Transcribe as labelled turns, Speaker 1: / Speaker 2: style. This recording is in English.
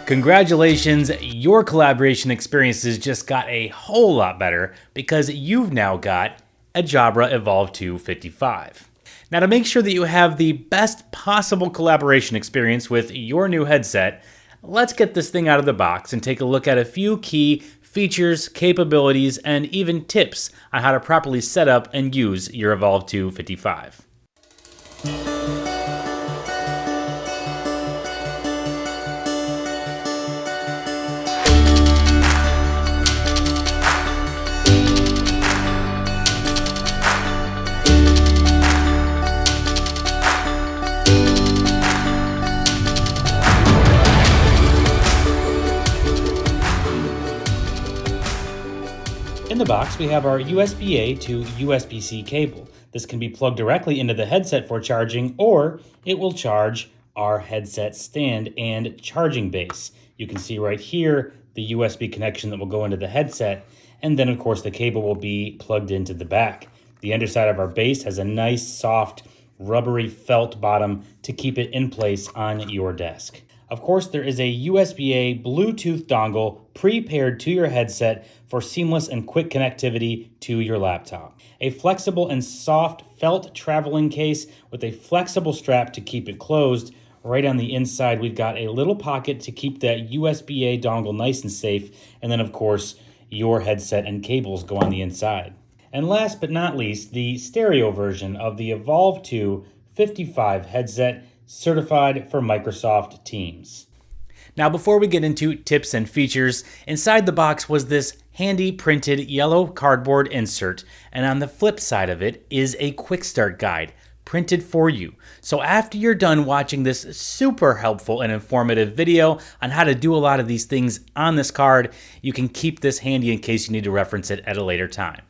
Speaker 1: Congratulations, your collaboration experiences just got a whole lot better because you've now got a Jabra Evolve2 55. Now, to make sure that you have the best possible collaboration experience with your new headset, let's get this thing out of the box and take a look at a few key features, capabilities, and even tips on how to properly set up and use your Evolve2 55. In the box, we have our USB-A to USB-C cable. This can be plugged directly into the headset for charging, or it will charge our headset stand and charging base. You can see right here the USB connection that will go into the headset, and then of course the cable will be plugged into the back. The underside of our base has a nice, soft, rubbery felt bottom to keep it in place on your desk. Of course, there is a USB-A Bluetooth dongle pre-paired to your headset for seamless and quick connectivity to your laptop. A flexible and soft felt traveling case with a flexible strap to keep it closed. Right on the inside, we've got a little pocket to keep that USB-A dongle nice and safe. And then, of course, your headset and cables go on the inside. And last but not least, the stereo version of the Evolve2 55 headset, certified for Microsoft Teams. Now, before we get into tips and features, inside the box was this handy printed yellow cardboard insert, and on the flip side of it is a quick start guide printed for you. So after you're done watching this super helpful and informative video on how to do a lot of these things on this card, you can keep this handy in case you need to reference it at a later time.